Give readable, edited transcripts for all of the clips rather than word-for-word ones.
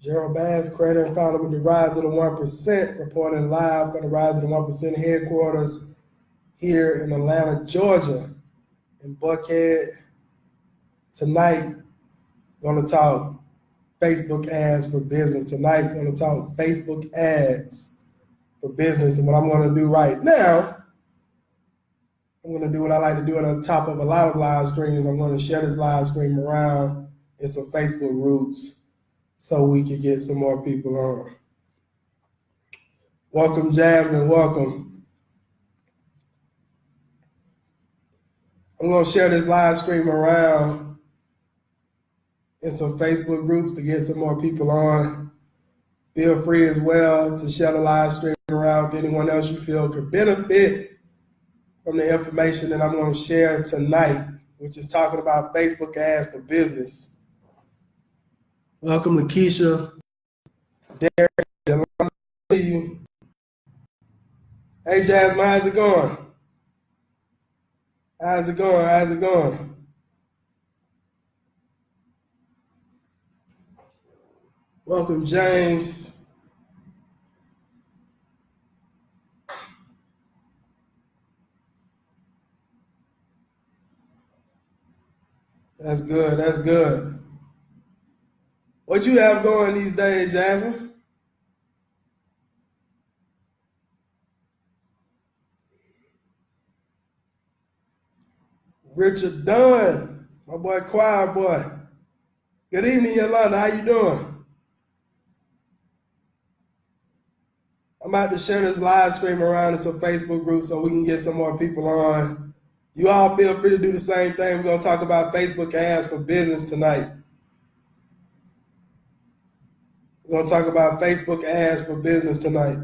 Gerald Bass, creator and founder with the Rise of the 1%, reporting live from the Rise of the 1% headquarters here in Atlanta, Georgia, in Buckhead. Tonight, we're going to talk Facebook ads for business. Tonight, we're going to talk Facebook ads for business. And what I'm going to do right now, I'm going to do what I like to do on the top of a lot of live screens. I'm going to share this live stream around in some Facebook groups so we can get some more people on. Welcome, Jasmine. Welcome. I'm going to share this live stream around in some Facebook groups to get some more people on. Feel free as well to share the live stream around with anyone else you feel could benefit from the information that I'm going to share tonight, which is talking about Facebook ads for business. Welcome, Lakeisha, Derek, Yolanda, you. Hey, Jasmine, how's it going? How's it going? How's it going? Welcome, James. That's good. That's good. What you have going these days, Jasmine? Richard Dunn, my boy, choir boy. Good evening, Yolanda. How you doing? I'm about to share this live stream around in some Facebook groups so we can get some more people on. You all feel free to do the same thing. We're going to talk about Facebook ads for business tonight. We're going to talk about Facebook ads for business tonight.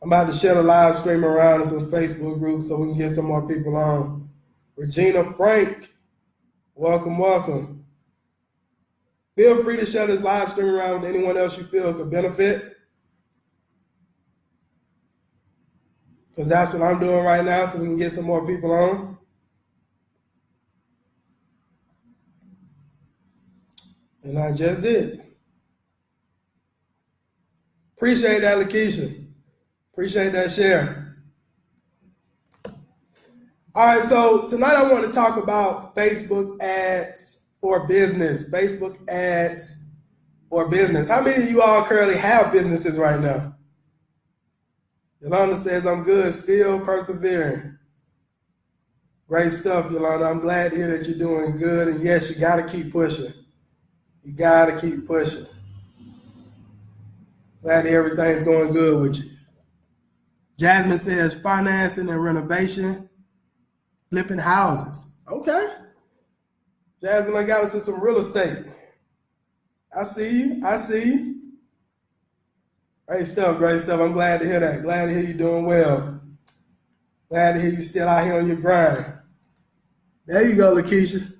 I'm about to share the live stream around in some Facebook groups so we can get some more people on. Regina Frank, welcome, welcome. Feel free to share this live stream around with anyone else you feel could benefit, because that's what I'm doing right now so we can get some more people on. And I just did. Appreciate that, Lakeisha. Appreciate that share. All right, so tonight I want to talk about Facebook ads for business. Facebook ads for business. How many of you all currently have businesses right now? Yolanda says, I'm good, still persevering. Great stuff, Yolanda. I'm glad to hear that you're doing good. And yes, you got to keep pushing. You got to keep pushing. Glad that everything's going good with you. Jasmine says, financing and renovation, flipping houses. Okay. Jasmine, I got into some real estate. I see you. I see you. Great stuff, great stuff. I'm glad to hear that. Glad to hear you doing well. Glad to hear you still out here on your grind. There you go, Lakeisha.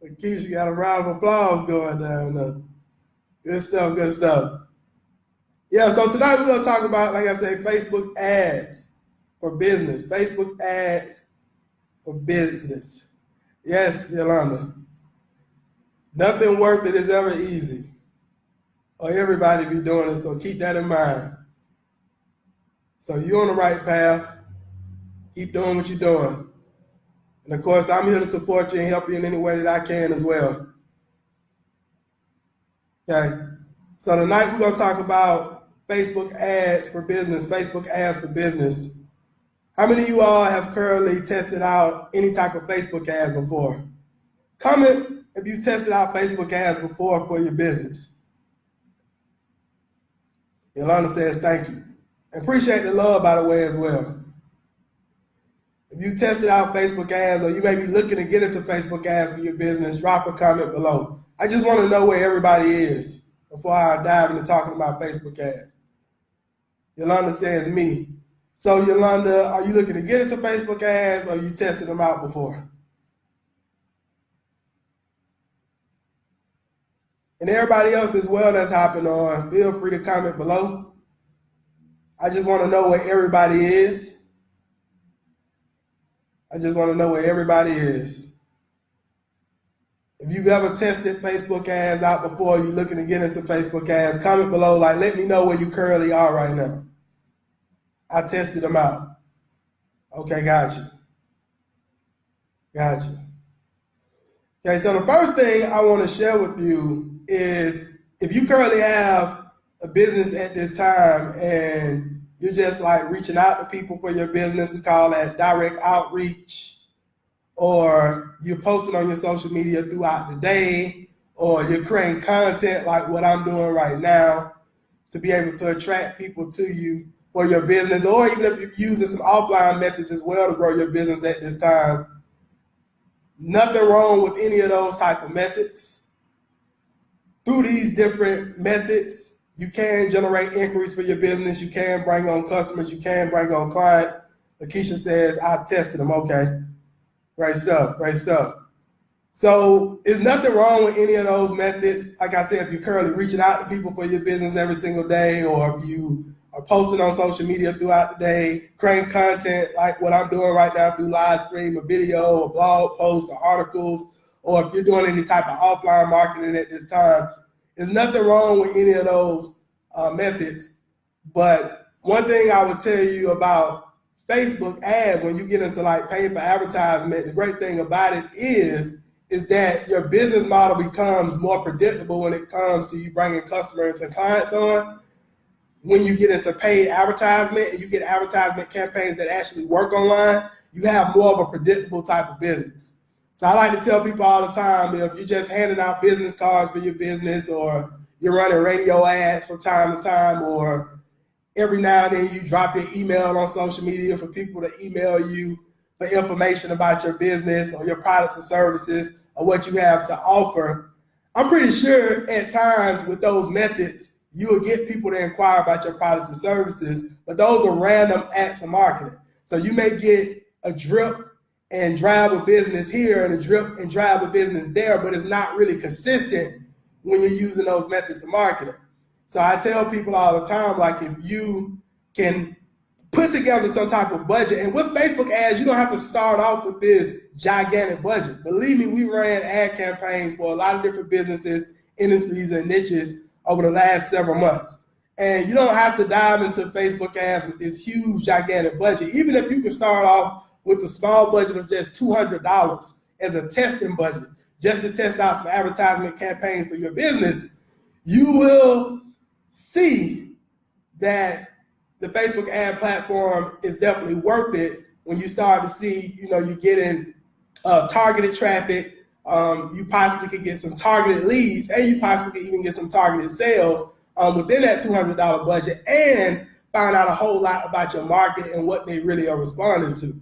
Lakeisha got a round of applause going down there. Good stuff, good stuff. Yeah, so tonight we're going to talk about, like I said, Facebook ads for business. Facebook ads for business. Yes, Yolanda. Nothing worth it is ever easy, or everybody be doing it, so keep that in mind. So you're on the right path. Keep doing what you're doing. And of course, I'm here to support you and help you in any way that I can as well. Okay, so tonight we're going to talk about Facebook ads for business, Facebook ads for business. How many of you all have currently tested out any type of Facebook ads before? Comment if you've tested out Facebook ads before for your business. Yolanda says thank you. Appreciate the love, by the way, as well. If you tested out Facebook ads, or you may be looking to get into Facebook ads for your business, drop a comment below. I just want to know where everybody is before I dive into talking about Facebook ads. Yolanda says me. So Yolanda, are you looking to get into Facebook ads, or you tested them out before? And everybody else as well that's hopping on, feel free to comment below. I just want to know where everybody is. I just want to know where everybody is. If you've ever tested Facebook ads out before, you're looking to get into Facebook ads, comment below, like, let me know where you currently are right now. I tested them out. Okay, got you. Got you. Okay, so the first thing I want to share with you is if you currently have a business at this time and you're just like reaching out to people for your business, we call that direct outreach, or you're posting on your social media throughout the day, or you're creating content like what I'm doing right now to be able to attract people to you for your business, or even if you're using some offline methods as well to grow your business at this time. Nothing wrong with any of those type of methods. Through these different methods, you can generate inquiries for your business. You can bring on customers. You can bring on clients. Lakeisha says, I've tested them. Okay. Great stuff. Great stuff. So there's nothing wrong with any of those methods. Like I said, if you're currently reaching out to people for your business every single day, or if you are posting on social media throughout the day, creating content like what I'm doing right now through live stream, a video, a blog post, or articles, or if you're doing any type of offline marketing at this time, there's nothing wrong with any of those methods. But one thing I would tell you about Facebook ads, when you get into like paying for advertisement, the great thing about it is that your business model becomes more predictable when it comes to you bringing customers and clients on. When you get into paid advertisement and you get advertisement campaigns that actually work online, you have more of a predictable type of business. So I like to tell people all the time, if you're just handing out business cards for your business, or you're running radio ads from time to time, or every now and then you drop your email on social media for people to email you for information about your business or your products and services or what you have to offer, I'm pretty sure at times with those methods, you will get people to inquire about your products and services, but those are random acts of marketing. So you may get a drip and drive a business here and a drip and drive a business there, but it's not really consistent when you're using those methods of marketing. So I tell people all the time, like, if you can put together some type of budget, and with Facebook ads, you don't have to start off with this gigantic budget. Believe me, we ran ad campaigns for a lot of different businesses, industries, and niches over the last several months. And you don't have to dive into Facebook ads with this huge, gigantic budget. Even if you can start off with a small budget of just $200 as a testing budget, just to test out some advertisement campaigns for your business, you will see that the Facebook ad platform is definitely worth it when you start to see, you're getting targeted traffic. You possibly could get some targeted leads, and you possibly could even get some targeted sales within that $200 budget, and find out a whole lot about your market and what they really are responding to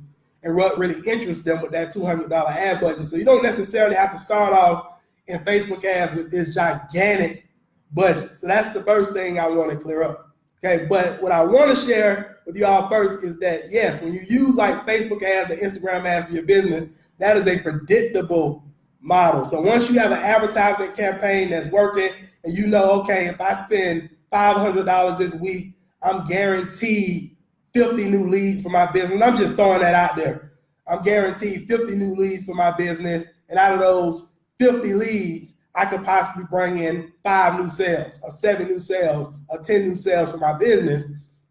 and what really interests them with that $200 ad budget. So you don't necessarily have to start off in Facebook ads with this gigantic budget. So that's the first thing I want to clear up. Okay, but what I want to share with you all first is that, yes, when you use like Facebook ads and Instagram ads for your business, that is a predictable model. So once you have an advertisement campaign that's working, and okay, if I spend $500 this week, I'm guaranteed 50 new leads for my business. And I'm just throwing that out there. I'm guaranteed 50 new leads for my business, and out of those 50 leads, I could possibly bring in 5 new sales, or 7 new sales, or 10 new sales for my business.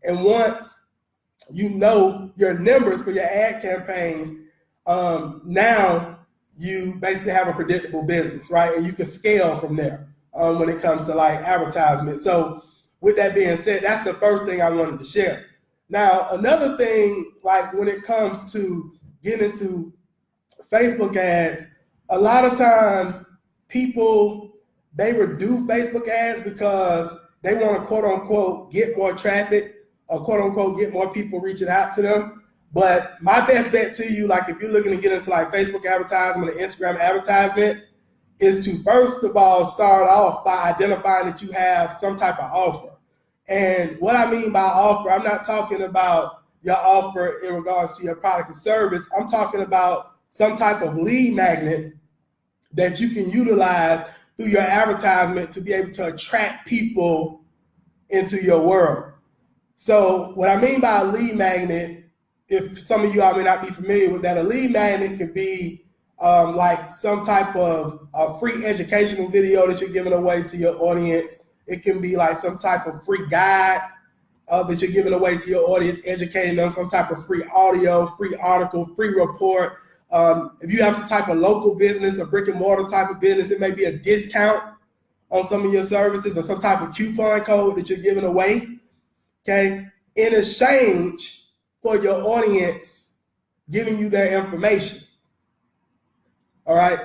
And once you know your numbers for your ad campaigns, now you basically have a predictable business, right? And you can scale from there when it comes to like advertisement. So with that being said, that's the first thing I wanted to share. Now, another thing, like when it comes to getting into Facebook ads, a lot of times people, they redo Facebook ads because they want to quote unquote get more traffic, or quote unquote get more people reaching out to them. But my best bet to you, like if you're looking to get into like Facebook advertisement or Instagram advertisement, is to first of all start off by identifying that you have some type of offer. And what I mean by offer, I'm not talking about your offer in regards to your product and service. I'm talking about some type of lead magnet that you can utilize through your advertisement to be able to attract people into your world. So what I mean by a lead magnet, if some of you all may not be familiar with that, a lead magnet could be like some type of free educational video that you're giving away to your audience. It can be like some type of free guide that you're giving away to your audience, educating them, some type of free audio, free article, free report. If you have some type of local business, a brick and mortar type of business, it may be a discount on some of your services or some type of coupon code that you're giving away, okay, in exchange for your audience giving you their information. All right.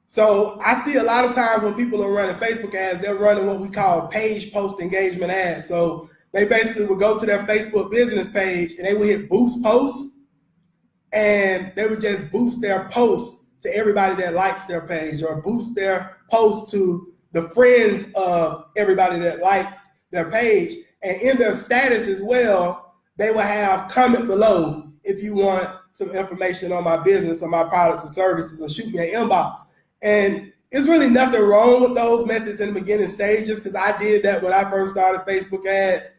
So I see a lot of times when people are running Facebook ads, they're running what we call page post engagement ads. So they basically would go to their Facebook business page and they would hit boost posts, and they would just boost their post to everybody that likes their page, or boost their post to the friends of everybody that likes their page. And in their status as well, they will have comment below if you want some information on my business or my products and services, or shoot me an inbox. And there's really nothing wrong with those methods in the beginning stages, because I did that when I first started Facebook ads.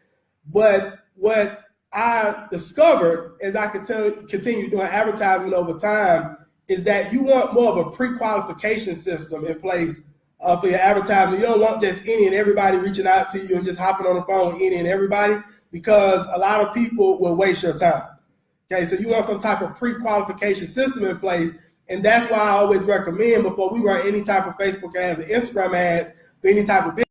But what I discovered as I continue doing advertisement over time is that you want more of a pre-qualification system in place for your advertisement. You don't want just any and everybody reaching out to you and just hopping on the phone with any and everybody, because a lot of people will waste your time. Okay, so you want some type of pre-qualification system in place, and that's why I always recommend, before we run any type of Facebook ads or Instagram ads for any type of business,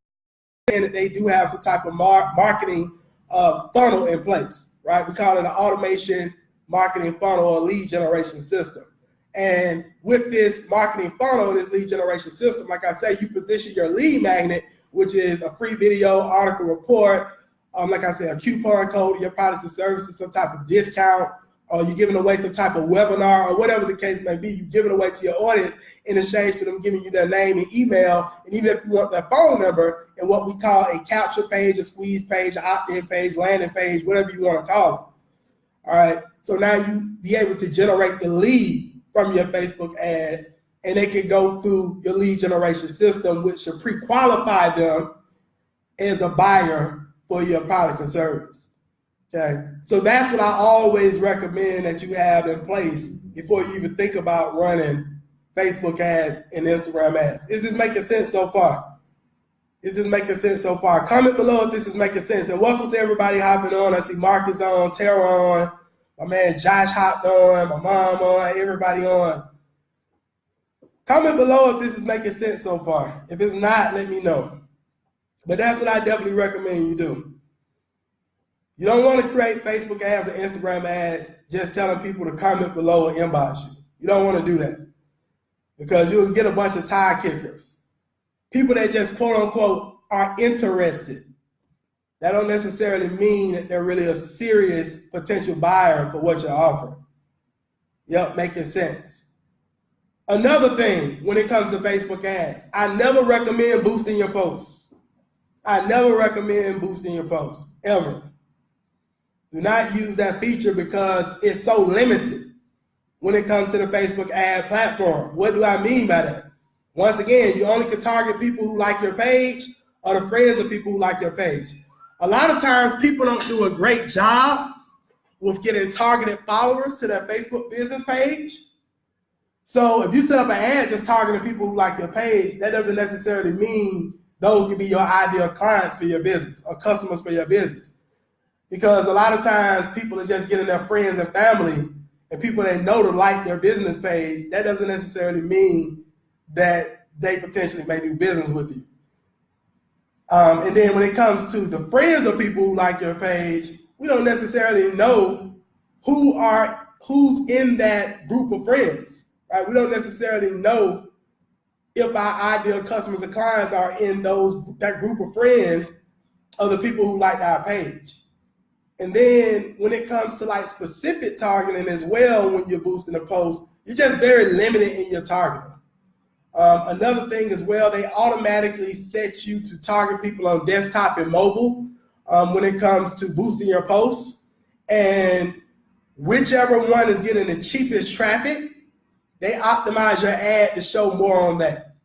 that they do have some type of marketing funnel in place, right? We call it an automation marketing funnel or lead generation system. And with this marketing funnel, this lead generation system, like I say, you position your lead magnet, which is a free video, article, report, like I said, a coupon code to your products and services, some type of discount, or you're giving away some type of webinar, or whatever the case may be. You give it away to your audience in exchange for them giving you their name and email, and even if you want their phone number, and what we call a capture page, a squeeze page, an opt-in page, landing page, whatever you want to call it. All right, so now you be able to generate the lead from your Facebook ads, and they can go through your lead generation system, which should pre-qualify them as a buyer for your product or service. Okay, so that's what I always recommend that you have in place before you even think about running Facebook ads and Instagram ads. Is this making sense so far? Is this making sense so far? Comment below if this is making sense. And welcome to everybody hopping on. I see Marcus on, Tara on, my man Josh hopped on, my mom on, everybody on. Comment below if this is making sense so far. If it's not, let me know. But that's what I definitely recommend you do. You don't want to create Facebook ads or Instagram ads just telling people to comment below or inbox you. You don't want to do that, because you'll get a bunch of tire kickers. People that just quote unquote are interested. That don't necessarily mean that they're really a serious potential buyer for what you're offering. Yep, making sense. Another thing when it comes to Facebook ads, I never recommend boosting your posts. I never recommend boosting your posts, ever. Do not use that feature because it's so limited when it comes to the Facebook ad platform. What do I mean by that? Once again, you only can target people who like your page or the friends of people who like your page. A lot of times people don't do a great job with getting targeted followers to their Facebook business page. So if you set up an ad just targeting people who like your page, that doesn't necessarily mean those can be your ideal clients for your business or customers for your business. Because a lot of times people are just getting their friends and family and people they know to like their business page. That doesn't necessarily mean that they potentially may do business with you. And then when it comes to the friends of people who like your page, we don't necessarily know who's in that group of friends, right? We don't necessarily know if our ideal customers and clients are in that group of friends of the people who like our page. And then when it comes to like specific targeting as well, when you're boosting a post, you're just very limited in your targeting. Another thing as well, they automatically set you to target people on desktop and mobile when it comes to boosting your posts. And whichever one is getting the cheapest traffic, they optimize your ad to show more on that.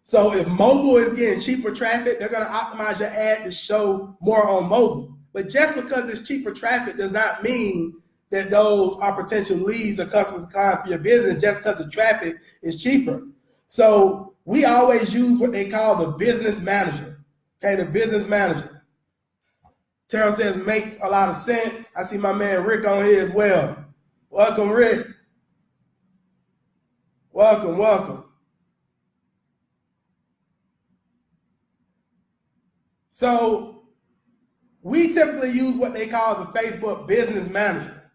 So if mobile is getting cheaper traffic, they're going to optimize your ad to show more on mobile. But just because it's cheaper traffic does not mean that those are potential leads or customers and clients for your business just because the traffic is cheaper. So we always use what they call the business manager. Okay, the business manager. Terrell says makes a lot of sense. I see my man Rick on here as well. Welcome, Rick. Welcome, welcome. So we typically use what they call the Facebook Business Manager.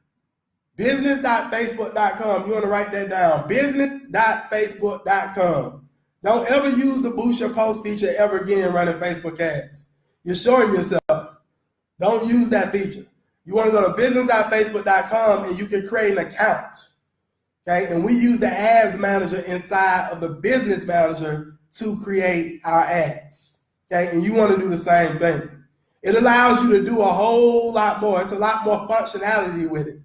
Business.facebook.com. You want to write that down. Business.facebook.com. Don't ever use the boost your post feature ever again running Facebook ads. You're shorting yourself. Don't use that feature. You want to go to business.facebook.com and you can create an account. Okay, and we use the ads manager inside of the business manager to create our ads. Okay, and you want to do the same thing. It allows you to do a whole lot more. It's a lot more functionality with it.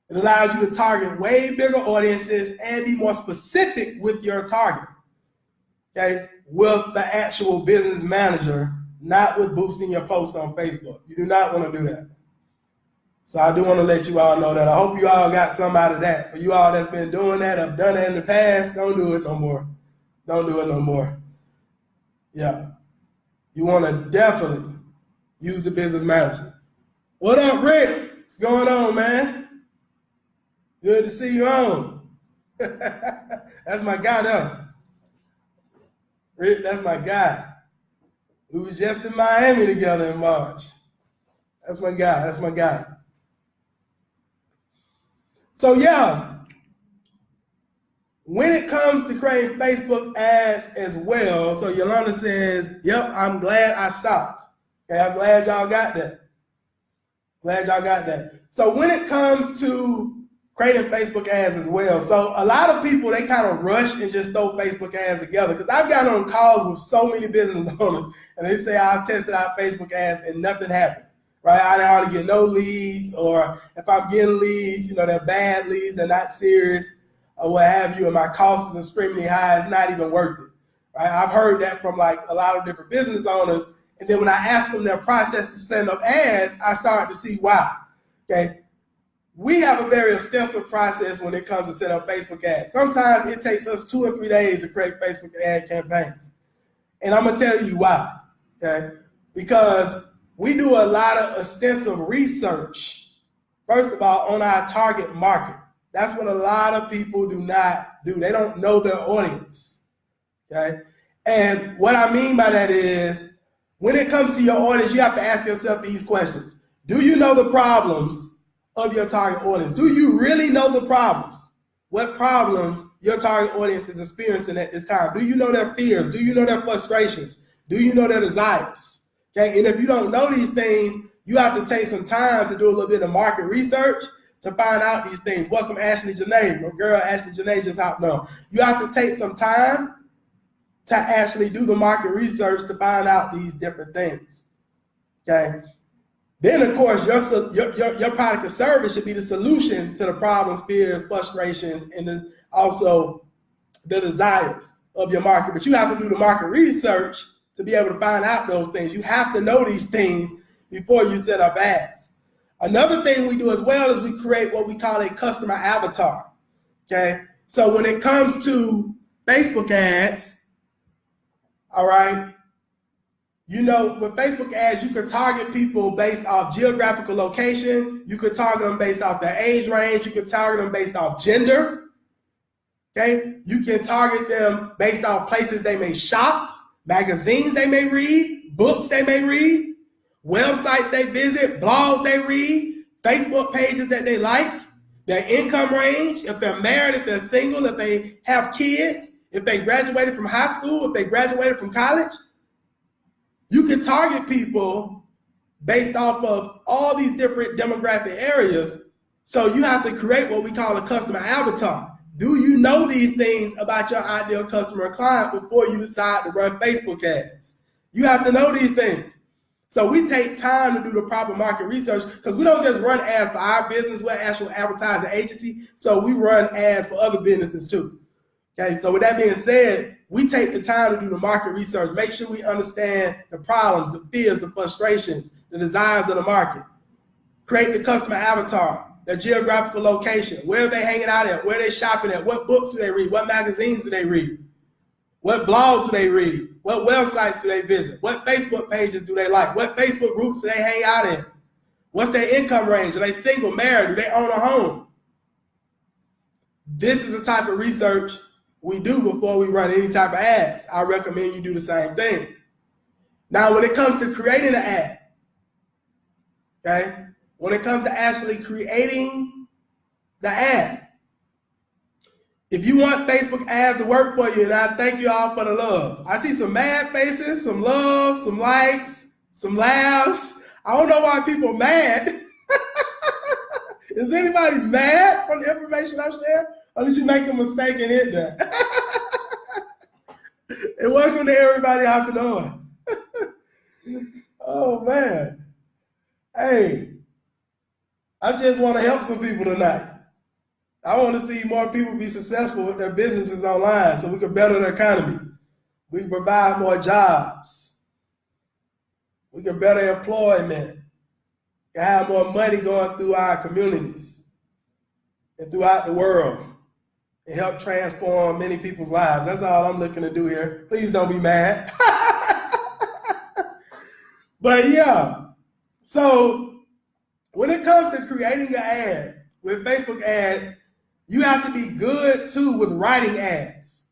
It allows you to target way bigger audiences and be more specific with your targeting. Okay, with the actual business manager, not with boosting your post on Facebook. You do not want to do that. So I do want to let you all know that. I hope you all got some out of that. For you all that's been doing that, have done it in the past, don't do it no more. Don't do it no more. Yeah. You want to definitely use the business manager. What up, Rick? What's going on, man? Good to see you on. That's my guy, though. Rick, that's my guy. We was just in Miami together in March. That's my guy. That's my guy. So yeah, when it comes to creating Facebook ads as well, so Yolanda says, yep, I'm glad I stopped. Okay, I'm glad y'all got that. Glad y'all got that. So when it comes to creating Facebook ads as well, so a lot of people, they kind of rush and just throw Facebook ads together, because I've gotten on calls with so many business owners and they say I've tested out Facebook ads and nothing happened. Right, I hardly get no leads, or if I'm getting leads, you know, they're bad leads, they're not serious, or what have you, and my costs are extremely high, it's not even worth it. Right, I've heard that from like a lot of different business owners, and then when I ask them their process to send up ads, I start to see why. Okay, we have a very extensive process when it comes to set up Facebook ads. Sometimes it takes us 2 or 3 days to create Facebook ad campaigns, and I'm gonna tell you why. Okay, because we do a lot of extensive research, first of all, on our target market. That's what a lot of people do not do. They don't know their audience, okay? And what I mean by that is, when it comes to your audience, you have to ask yourself these questions. Do you know the problems of your target audience? Do you really know the problems? What problems your target audience is experiencing at this time? Do you know their fears? Do you know their frustrations? Do you know their desires? Okay, and if you don't know these things, you have to take some time to do a little bit of market research to find out these things. Welcome, Ashley Janae. My girl, Ashley Janae, just hopped on. You have to take some time to actually do the market research to find out these different things. Okay. Then, of course, your product or service should be the solution to the problems, fears, frustrations, and also the desires of your market. But you have to do the market research to be able to find out those things. You have to know these things before you set up ads. Another thing we do as well is we create what we call a customer avatar, okay? So when it comes to Facebook ads, all right, you know, with Facebook ads, you can target people based off geographical location. You could target them based off their age range. You can target them based off gender, okay? You can target them based off places they may shop, magazines they may read, books they may read, websites they visit, blogs they read, Facebook pages that they like, their income range, if they're married, if they're single, if they have kids, if they graduated from high school, if they graduated from college. You can target people based off of all these different demographic areas. So you have to create what we call a customer avatar. Do you know these things about your ideal customer or client before you decide to run Facebook ads? You have to know these things. So we take time to do the proper market research, because we don't just run ads for our business. We're an actual advertising agency, so we run ads for other businesses too. Okay, so with that being said, we take the time to do the market research, make sure we understand the problems, the fears, the frustrations, the desires of the market. Create the customer avatar. their geographical location, where are they hanging out at, where are they shopping at, what books do they read, what magazines do they read, what blogs do they read, what websites do they visit, what Facebook pages do they like, what Facebook groups do they hang out in, what's their income range, are they single, married, do they own a home? This is the type of research we do before we run any type of ads. I recommend you do the same thing. Now, when it comes to creating an ad, okay, when it comes to actually creating the ad, if you want Facebook ads to work for you, and I thank you all for the love. I see some mad faces, some love, some likes, some laughs. I don't know why people are mad. Is anybody mad from the information I shared? Or did you make a mistake and hit that? And welcome to everybody. How you doing? Oh, man. Hey, I just want to help some people tonight. I want to see more people be successful with their businesses online so we can better the economy. We can provide more jobs. We can better employment. We can have more money going through our communities and throughout the world and help transform many people's lives. That's all I'm looking to do here. Please don't be mad. But yeah, so when it comes to creating an ad with Facebook ads, you have to be good too with writing ads.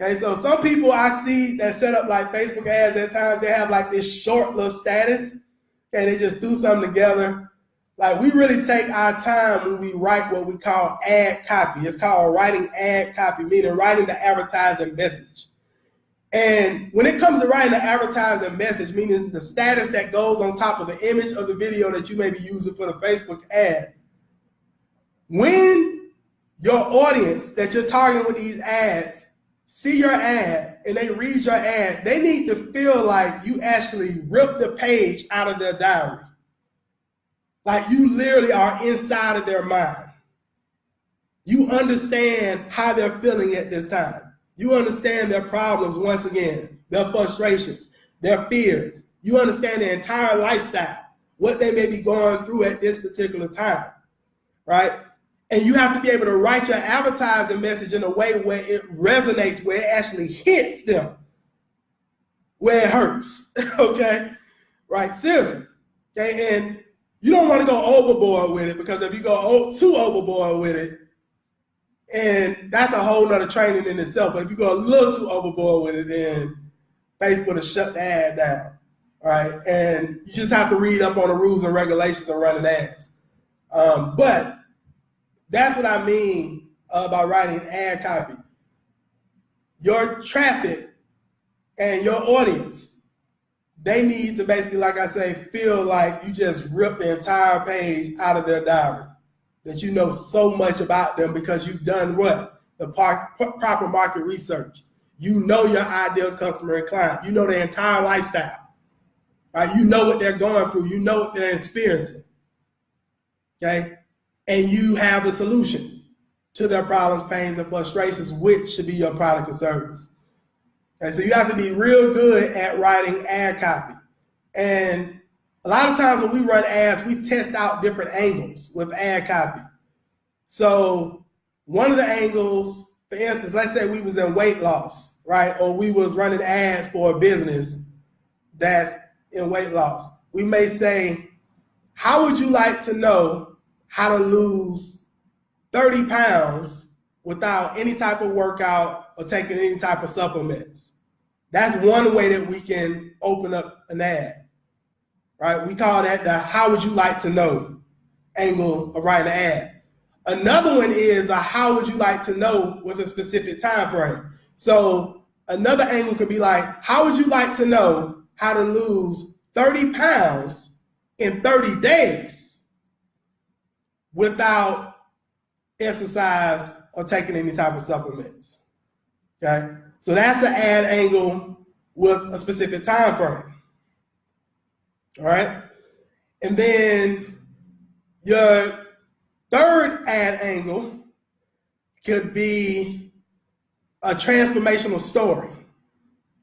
Okay, so some people I see that set up like Facebook ads at times, they have like this short little status. Okay, they just threw something together. Like we really take our time when we write what we call ad copy. It's called writing ad copy, meaning writing the advertising message. And when it comes to writing the advertising message, meaning the status that goes on top of the image of the video that you may be using for the Facebook ad, when your audience that you're targeting with these ads see your ad and they read your ad, they need to feel like you actually ripped the page out of their diary. Like you literally are inside of their mind. You understand how they're feeling at this time. You understand their problems once again, their frustrations, their fears. You understand their entire lifestyle, what they may be going through at this particular time, right? And you have to be able to write your advertising message in a way where it resonates, where it actually hits them, where it hurts, okay? Right, seriously, okay? And you don't want to go overboard with it, because if you go too overboard with it, and that's a whole nother training in itself, but if you go a little too overboard with it, then Facebook will shut the ad down, right? And you just have to read up on the rules and regulations of running ads. But that's what I mean by writing ad copy. Your traffic and your audience, they need to basically, like I say, feel like you just ripped the entire page out of their diary, that you know so much about them because you've done what? The proper market research. You know your ideal customer and client. You know their entire lifestyle. Right? You know what they're going through. You know what they're experiencing. Okay? And you have the solution to their problems, pains, and frustrations, which should be your product or service. Okay, so you have to be real good at writing ad copy. And a lot of times when we run ads, we test out different angles with ad copy. So one of the angles, for instance, let's say we was in weight loss, right? Or we was running ads for a business that's in weight loss. We may say, how would you like to know how to lose 30 pounds without any type of workout or taking any type of supplements? That's one way that we can open up an ad, right? We call that the how would you like to know angle of writing an ad. Another one is a how would you like to know with a specific time frame. So another angle could be like, how would you like to know how to lose 30 pounds in 30 days without exercise or taking any type of supplements, okay? So that's an ad angle with a specific time frame, all right? And then your third ad angle could be a transformational story,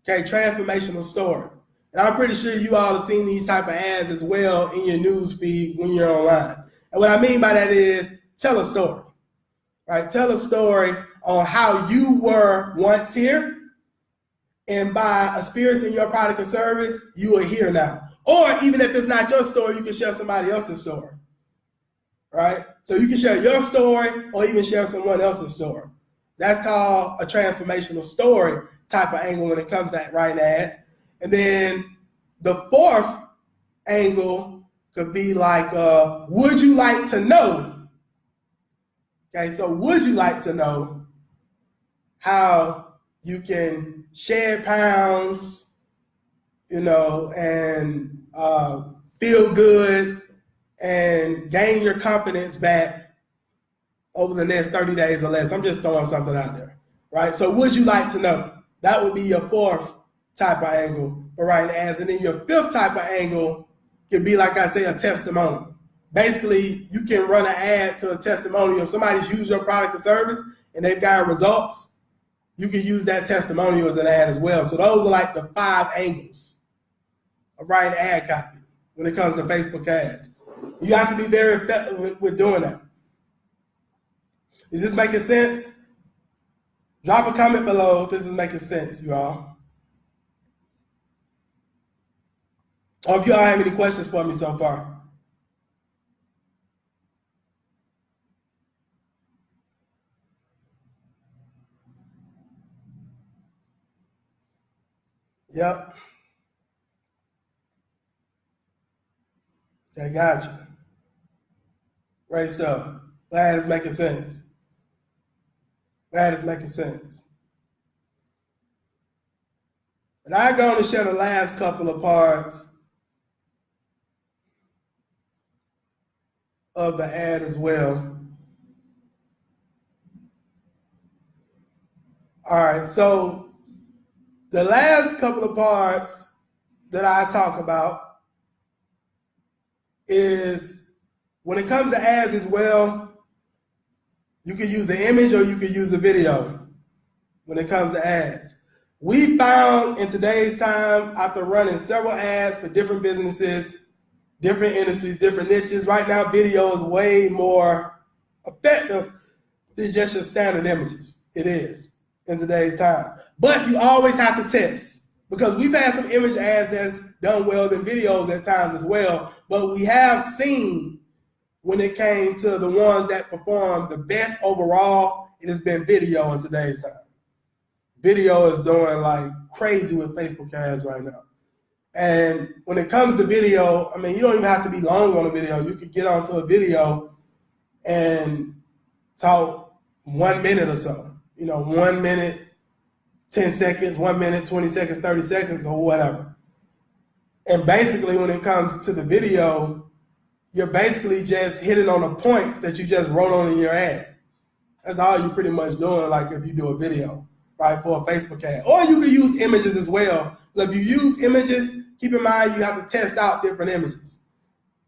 okay? Transformational story. And I'm pretty sure you all have seen these type of ads as well in your news feed when you're online. And what I mean by that is tell a story, right? Tell a story on how you were once here, and by experiencing your product or service, you are here now. Or even if it's not your story, you can share somebody else's story, right? So you can share your story or even share someone else's story. That's called a transformational story type of angle when it comes to writing ads. And then the fourth angle could be like, would you like to know? Okay, so would you like to know how you can shed pounds, you know, and feel good and gain your confidence back over the next 30 days or less? I'm just throwing something out there, right? So would you like to know? That would be your fourth type of angle for writing ads. And then your fifth type of angle could be, like I say, a testimonial. Basically, you can run an ad to a testimonial. If somebody's used your product or service and they've gotten results, you can use that testimonial as an ad as well. So those are like the 5 angles of writing ad copy when it comes to Facebook ads. You have to be very effective with doing that. Is this making sense? Drop a comment below if this is making sense, you all. Or if you all have any questions for me so far. Yep. Okay, gotcha. Great stuff. Glad it's making sense. Glad it's making sense. And I'm going to share the last couple of parts of the ad as well. All right, so the last couple of parts that I talk about is when it comes to ads as well, you can use an image or you can use a video when it comes to ads. We found in today's time, after running several ads for different businesses, different industries, different niches, right now video is way more effective than just your standard images. It is in today's time. But you always have to test, because we've had some image ads that's done well than videos at times as well. But we have seen when it came to the ones that perform the best overall, it has been video in today's time. Video is doing like crazy with Facebook ads right now. And when it comes to video, I mean, you don't even have to be long on a video. You could get onto a video and talk 1 minute or so. You know, 1 minute, 10 seconds, 1 minute, 20 seconds, 30 seconds, or whatever. And basically, when it comes to the video, you're basically just hitting on the points that you just wrote on in your ad. That's all you're pretty much doing, like if you do a video, right, for a Facebook ad. Or you can use images as well. But if you use images, keep in mind you have to test out different images.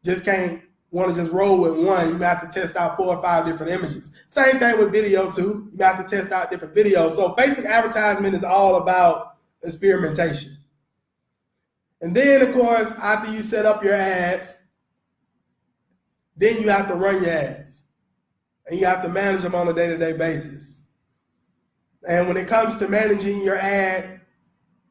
Just can't want to just roll with one. You may have to test out 4 or 5 different images. Same thing with video too. You may have to test out different videos. So Facebook advertisement is all about experimentation. And then, of course, after you set up your ads, then you have to run your ads. And you have to manage them on a day-to-day basis. And when it comes to managing your ad,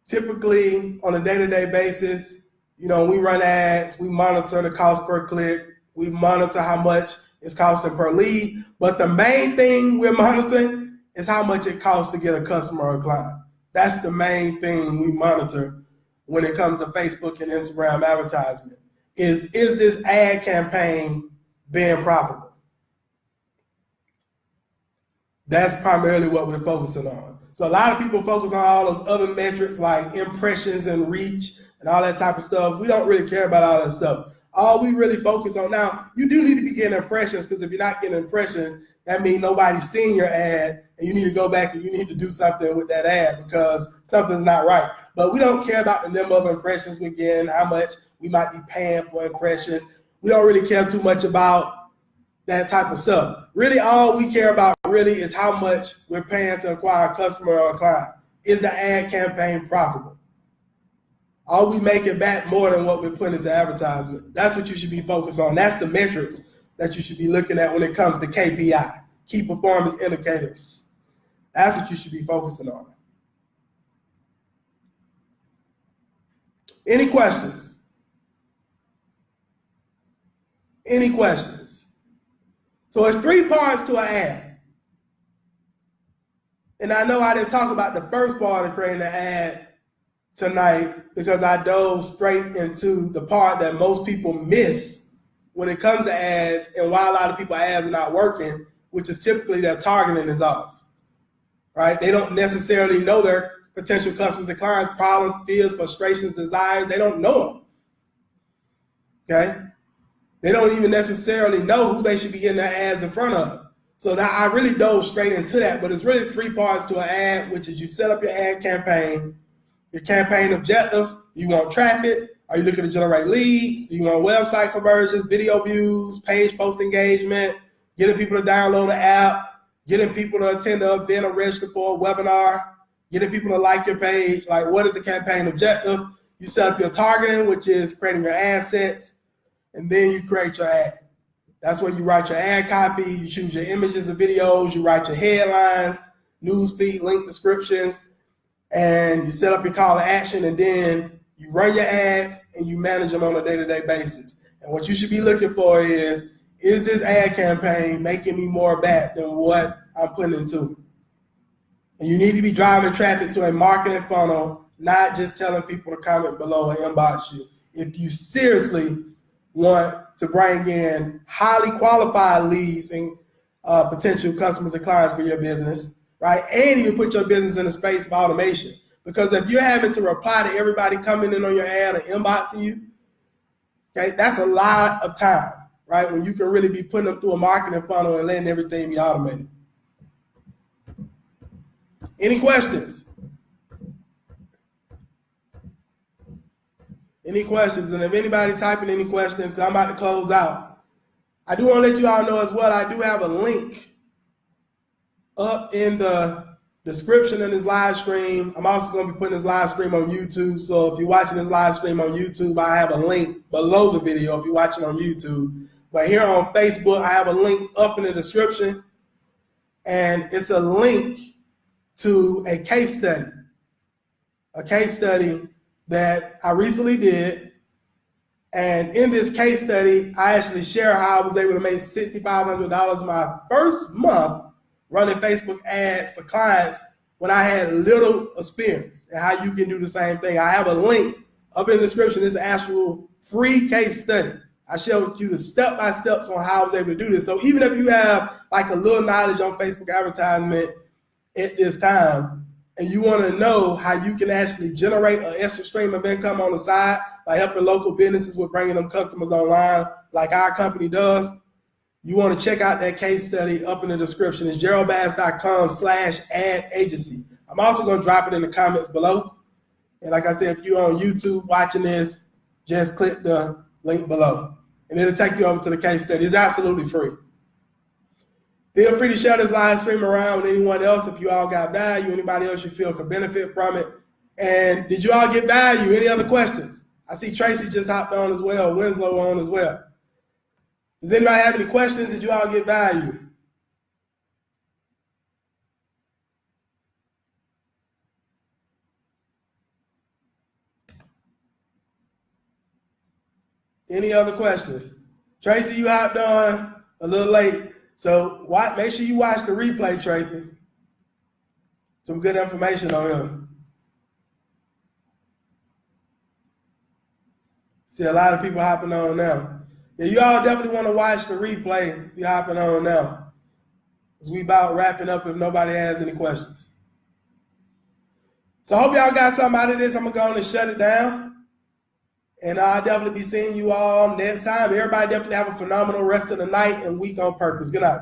typically on a day-to-day basis, you know, we run ads, we monitor the cost per click, we monitor how much it's costing per lead, but the main thing we're monitoring is how much it costs to get a customer or a client. That's the main thing we monitor when it comes to Facebook and Instagram advertisement. Is this ad campaign being profitable? That's primarily what we're focusing on. So a lot of people focus on all those other metrics like impressions and reach and all that type of stuff. We don't really care about all that stuff. All we really focus on now, you do need to be getting impressions, because if you're not getting impressions, that means nobody's seen your ad, and you need to go back and you need to do something with that ad because something's not right. But we don't care about the number of impressions we're getting, how much we might be paying for impressions. We don't really care too much about that type of stuff. Really, all we care about really is how much we're paying to acquire a customer or a client. Is the ad campaign profitable? Are we making back more than what we're putting into advertisement? That's what you should be focused on. That's the metrics that you should be looking at when it comes to KPI, key performance indicators. That's what you should be focusing on. Any questions? Any questions? So it's 3 parts to an ad. And I know I didn't talk about the first part of creating an ad tonight because I dove straight into the part that most people miss when it comes to ads and why a lot of people ads are not working, which is typically their targeting is off, right? They don't necessarily know their potential customers and clients' problems, fears, frustrations, desires. They don't know them, okay? They don't even necessarily know who they should be getting their ads in front of. So now I really dove straight into that, but it's really 3 parts to an ad, which is you set up your ad campaign, your campaign objective. You want traffic? Are you looking to generate leads? Do you want website conversions, video views, page post engagement, getting people to download the app, getting people to attend an event or register for a webinar, getting people to like your page? Like, what is the campaign objective? You set up your targeting, which is creating your ad sets, and then you create your ad. That's where you write your ad copy, you choose your images and videos, you write your headlines, news feed, link descriptions, and you set up your call to action, and then you run your ads and you manage them on a day-to-day basis. And what you should be looking for is this ad campaign making me more back than what I'm putting into it? And you need to be driving traffic to a marketing funnel, not just telling people to comment below and inbox you. If you seriously want to bring in highly qualified leads and potential customers and clients for your business, right? And you put your business in a space of automation. Because if you're having to reply to everybody coming in on your ad or inboxing you, okay, that's a lot of time, right? When you can really be putting them through a marketing funnel and letting everything be automated. Any questions? Any questions? And if anybody typing any questions, because I'm about to close out, I do want to let you all know as well, I do have a link up in the description of this live stream. I'm also going to be putting this live stream on YouTube. So if you're watching this live stream on YouTube, I have a link below the video if you're watching on YouTube. But here on Facebook, I have a link up in the description. And it's a link to a case study. A case study that I recently did. And in this case study, I actually share how I was able to make $6,500 my first month running Facebook ads for clients when I had little experience, and how you can do the same thing. I have a link up in the description. It's an actual free case study. I share with you the step-by-steps on how I was able to do this. So even if you have like a little knowledge on Facebook advertisement at this time, and you want to know how you can actually generate an extra stream of income on the side by helping local businesses with bringing them customers online like our company does, you want to check out that case study up in the description. It's geraldbass.com/ad agency. I'm also going to drop it in the comments below. And like I said, if you're on YouTube watching this, just click the link below and it'll take you over to the case study. It's absolutely free. Feel free to share this live stream around with anyone else if you all got value, anybody else you feel could benefit from it. And did you all get value? Any other questions? I see Tracy just hopped on as well, Winslow on as well. Does anybody have any questions? Did you all get value? Any other questions? Tracy, you hopped on a little late. So make sure you watch the replay, Tracy. Some good information on him. See a lot of people hopping on now. Yeah, you all definitely want to watch the replay if you're hopping on now. Because we about wrapping up if nobody has any questions. So I hope y'all got something out of this. I'm going to go on and shut it down. And I'll definitely be seeing you all next time. Everybody definitely have a phenomenal rest of the night and week on purpose. Good night.